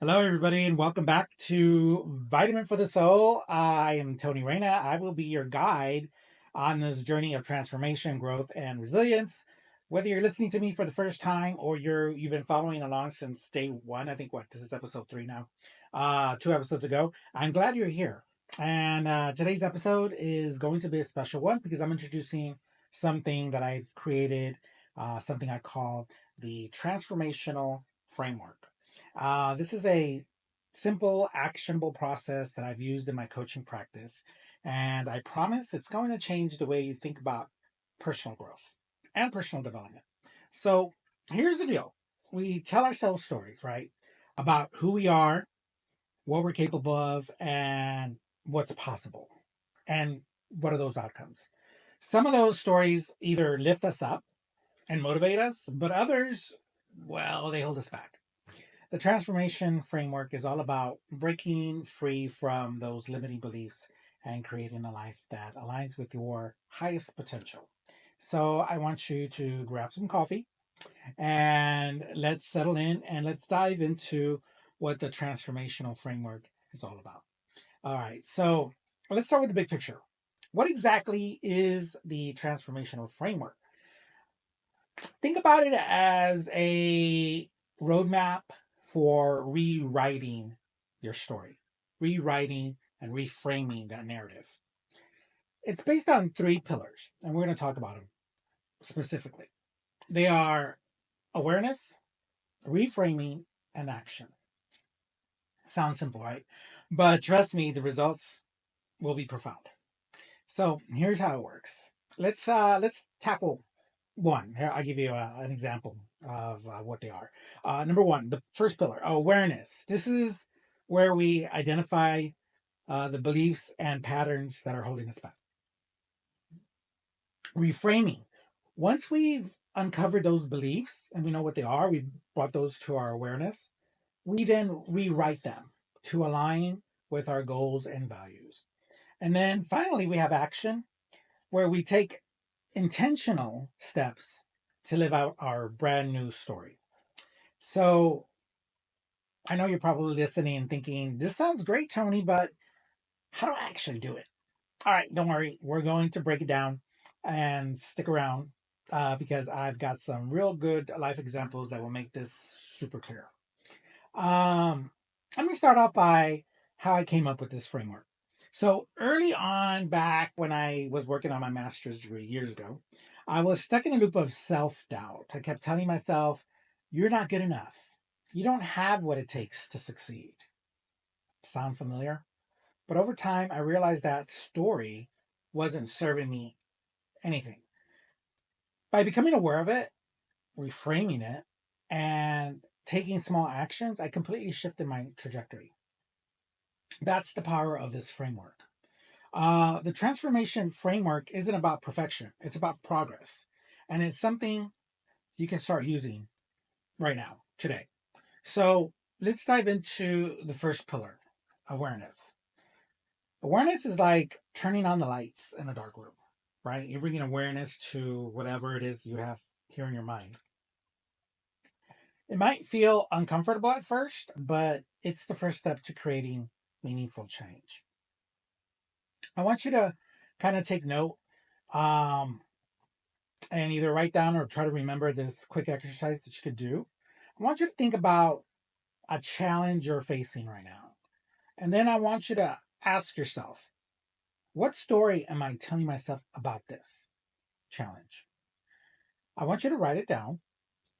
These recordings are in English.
Hello, everybody, and welcome back to Vitamin for the Soul. I am Tony Reyna. I will be your guide on this journey of transformation, growth, and resilience. Whether you're listening to me for the first time or you've been following along since day one, I think this is episode 3 now, 2 episodes ago. I'm glad you're here. And today's episode is going to be a special one because I'm introducing something that I've created, something I call the transformational framework. This is a simple, actionable process that I've used in my coaching practice. And I promise it's going to change the way you think about personal growth and personal development. So here's the deal, we tell ourselves stories, right? About who we are, what we're capable of, and what's possible. And what are those outcomes? Some of those stories either lift us up and motivate us, but others, well, they hold us back. The transformation framework is all about breaking free from those limiting beliefs and creating a life that aligns with your highest potential. So, I want you to grab some coffee and let's settle in and let's dive into what the transformational framework is all about. All right, so let's start with the big picture. What exactly is the transformational framework? Think about it as a roadmap for rewriting your story, rewriting and reframing that narrative. It's based on 3 pillars, and we're going to talk about them specifically. They are awareness, reframing, and action. Sounds simple, right? But trust me, the results will be profound. So here's how it works. Let's tackle one. Here, I'll give you an example of what they are. Number one, the first pillar, awareness. This is where we identify the beliefs and patterns that are holding us back. Reframing. Once we've uncovered those beliefs and we know what they are, we brought those to our awareness, we then rewrite them to align with our goals and values. And then finally, we have action, where we take intentional steps to live out our brand new story. So I know you're probably listening and thinking, this sounds great, Tony, but how do I actually do it? All right, don't worry. We're going to break it down and stick around because I've got some real good life examples that will make this super clear. Um, Let me start off by how I came up with this framework. So early on, back when I was working on my master's degree years ago, I was stuck in a loop of self doubt. I kept telling myself, you're not good enough. You don't have what it takes to succeed. Sound familiar? But over time, I realized that story wasn't serving me anything. By becoming aware of it, reframing it, and taking small actions, I completely shifted my trajectory. That's the power of this framework. The transformation framework isn't about perfection, it's about progress. And it's something you can start using right now, today. So let's dive into the first pillar, awareness. Awareness is like turning on the lights in a dark room, right? You're bringing awareness to whatever it is you have here in your mind. It might feel uncomfortable at first, but it's the first step to creating meaningful change. I want you to kind of take note um, and either write down or try to remember this quick exercise that you could do. I want you to think about a challenge you're facing right now. And then I want you to ask yourself, what story am I telling myself about this challenge? I want you to write it down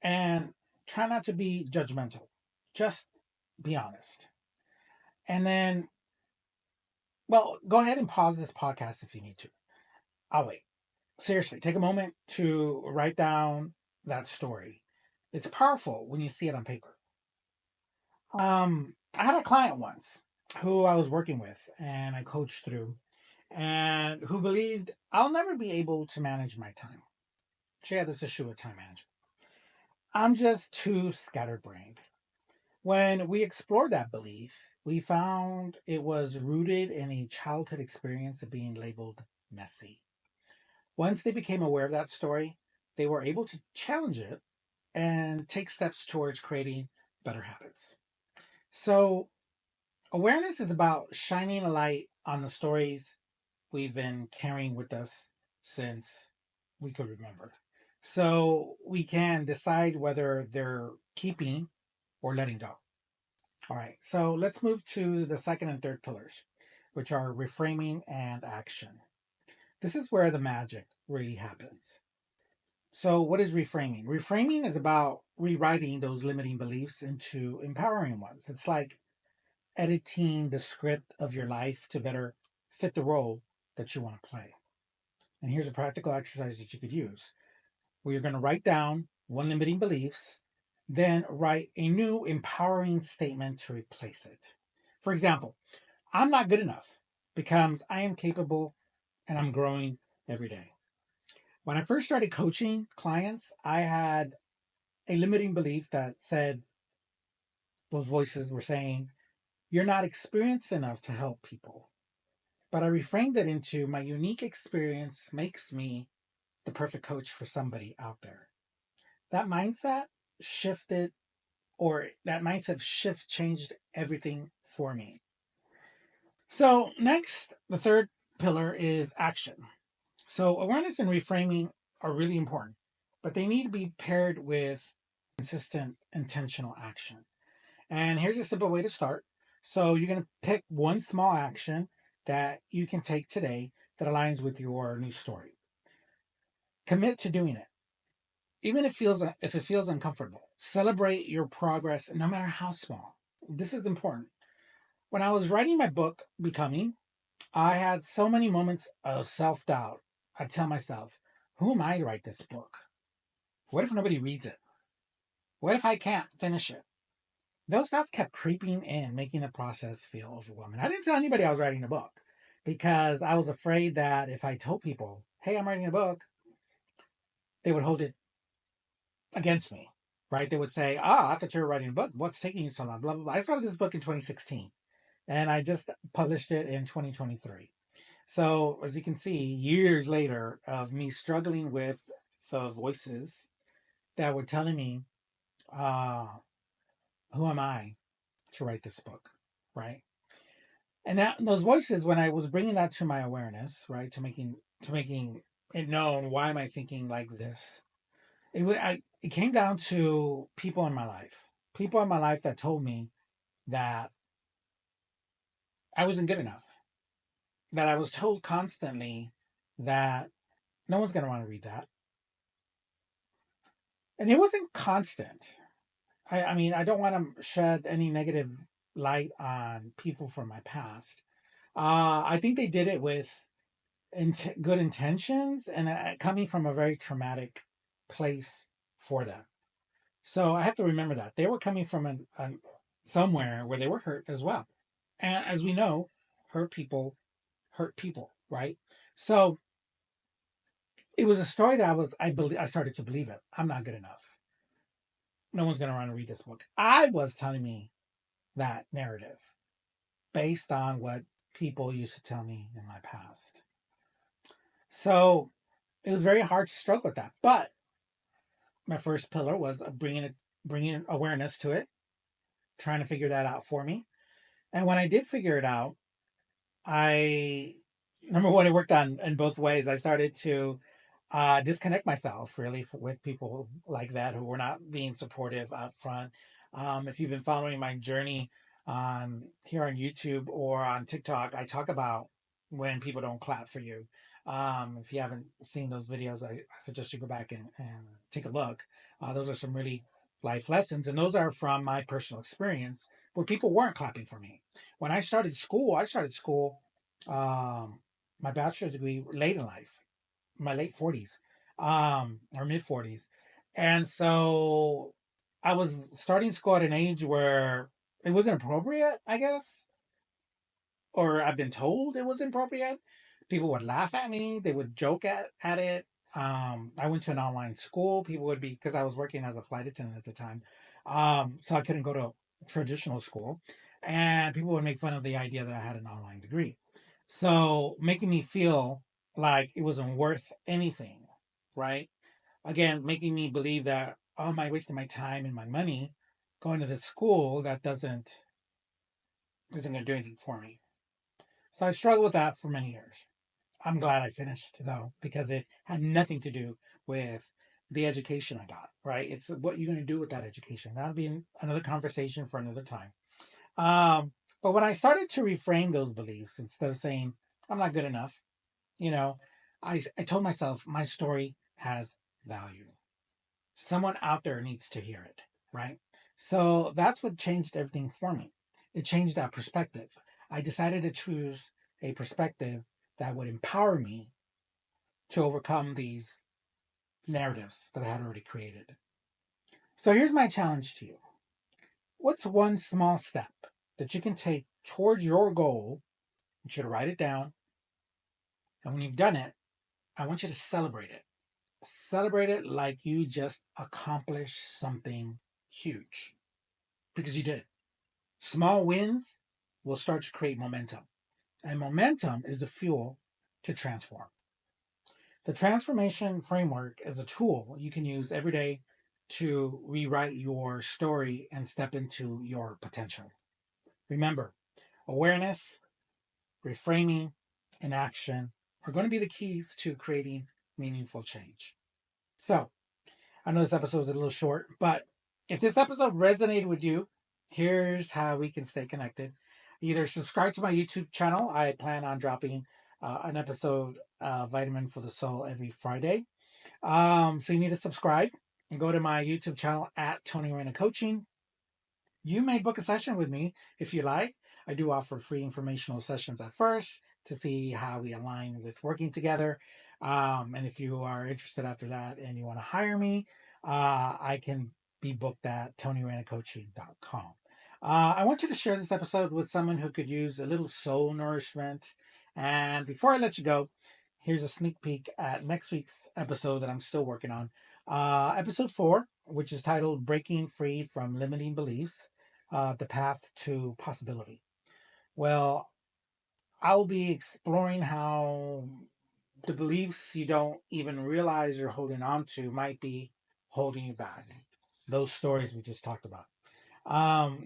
and try not to be judgmental. Just be honest. And then, well, go ahead and pause this podcast if you need to. I'll wait. Seriously, take a moment to write down that story. It's powerful when you see it on paper. I had a client once who I was working with and I coached through and who believed I'll never be able to manage my time. She had this issue with time management. I'm just too scatterbrained. When we explored that belief, we found it was rooted in a childhood experience of being labeled messy. Once they became aware of that story, they were able to challenge it and take steps towards creating better habits. So, awareness is about shining a light on the stories we've been carrying with us since we could remember. So, we can decide whether they're keeping or letting go. All right, so let's move to the second and third pillars, which are reframing and action. This is where the magic really happens. So, what is reframing? Reframing is about rewriting those limiting beliefs into empowering ones. It's like editing the script of your life to better fit the role that you want to play. And here's a practical exercise that you could use where you're going to write down one limiting beliefs, then write a new empowering statement to replace it. For example, I'm not good enough becomes I am capable and I'm growing every day. When I first started coaching clients, I had a limiting belief that said, those voices were saying, you're not experienced enough to help people. But I reframed it into my unique experience makes me the perfect coach for somebody out there. That mindset shifted, or that mindset shift changed everything for me. So, next, the third pillar is action. So, awareness and reframing are really important, but they need to be paired with consistent, intentional action. And here's a simple way to start. So, you're going to pick one small action that you can take today that aligns with your new story. Commit to doing it, even if it feels uncomfortable. Celebrate your progress, no matter how small. This is important. When I was writing my book, Becoming, I had so many moments of self doubt. I tell myself, who am I to write this book? What if nobody reads it? What if I can't finish it? Those thoughts kept creeping in, making the process feel overwhelming. I didn't tell anybody I was writing a book because I was afraid that if I told people, hey, I'm writing a book, they would hold it against me, right? They would say, I thought you were writing a book. What's taking you so long? Blah, blah, blah. I started this book in 2016 and I just published it in 2023. So, as you can see, years later of me struggling with the voices that were telling me, uh, who am I to write this book, right? And that those voices, when I was bringing that to my awareness, right, to making it known, why am I thinking like this? It came down to people in my life that told me that I wasn't good enough, that I was told constantly that no one's going to want to read that, and it wasn't constant. I mean, I don't want to shed any negative light on people from my past. I think they did it with good intentions and coming from a very traumatic place for them. So I have to remember that they were coming from somewhere where they were hurt as well. And as we know, hurt people hurt people, right? So it was a story that I started to believe it. I'm not good enough. No one's going to want to read this book. I was telling me that narrative based on what people used to tell me in my past. So it was very hard to struggle with that. But my first pillar was bringing awareness to it, trying to figure that out for me. And when I did figure it out, I number one, it worked on in both ways. I started to disconnect myself really with people like that who were not being supportive up front. If you've been following my journey on here on YouTube or on TikTok, I talk about when people don't clap for you. If you haven't seen those videos, I suggest you go back and take a look. Those are some really life lessons, and those are from my personal experience where people weren't clapping for me. When I started school, um, my bachelor's degree late in life, my late 40s, or mid 40s. And so I was starting school at an age where it wasn't appropriate, I guess, or I've been told it was inappropriate. People would laugh at me, they would joke at it. I went to an online school. People would be, because I was working as a flight attendant at the time. So I couldn't go to traditional school. And people would make fun of the idea that I had an online degree. So making me feel like it wasn't worth anything, right? Again, making me believe that, oh, am I wasting my time and my money going to this school that doesn't isn't going to do anything for me. So I struggled with that for many years. I'm glad I finished though, because it had nothing to do with the education I got, right? It's what you're going to do with that education. That'll be another conversation for another time. Um, but when I started to reframe those beliefs, instead of saying, I'm not good enough, you know, I told myself my story has value. Someone out there needs to hear it, right? So that's what changed everything for me. It changed that perspective. I decided to choose a perspective that would empower me to overcome these narratives that I had already created. So here's my challenge to you. What's one small step that you can take towards your goal? You should write it down. And when you've done it, I want you to celebrate it. Celebrate it like you just accomplished something huge because you did. Small wins will start to create momentum. And momentum is the fuel to transform. The transformation framework is a tool you can use every day to rewrite your story and step into your potential. Remember, awareness, reframing, and action are going to be the keys to creating meaningful change. So, I know this episode was a little short, but if this episode resonated with you, here's how we can stay connected. Either subscribe to my YouTube channel. I plan on dropping an episode, Vitamin for the Soul, every Friday. So you need to subscribe and go to my YouTube channel at Tony Reyna Coaching. You may book a session with me if you like. I do offer free informational sessions at first to see how we align with working together. And if you are interested after that and you want to hire me, I can be booked at TonyRanaCoaching.com. I want you to share this episode with someone who could use a little soul nourishment. And before I let you go, here's a sneak peek at next week's episode that I'm still working on. Episode 4, which is titled Breaking Free from Limiting Beliefs, the Path to Possibility. Well, I'll be exploring how the beliefs you don't even realize you're holding on to might be holding you back. Those stories we just talked about.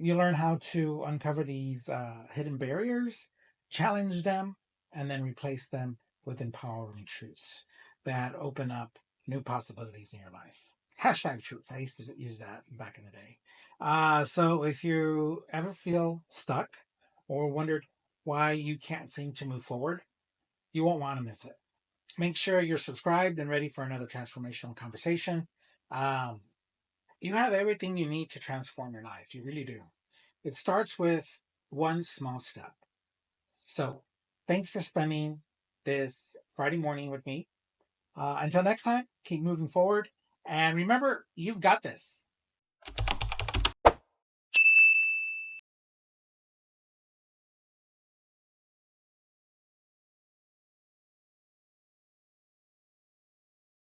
You learn how to uncover these hidden barriers, challenge them, and then replace them with empowering truths that open up new possibilities in your life. Hashtag truth. I used to use that back in the day. So if you ever feel stuck or wondered why you can't seem to move forward, you won't want to miss it. Make sure you're subscribed and ready for another transformational conversation. Um, you have everything you need to transform your life. You really do. It starts with one small step. So, thanks for spending this Friday morning with me. Until next time, keep moving forward. And remember, you've got this.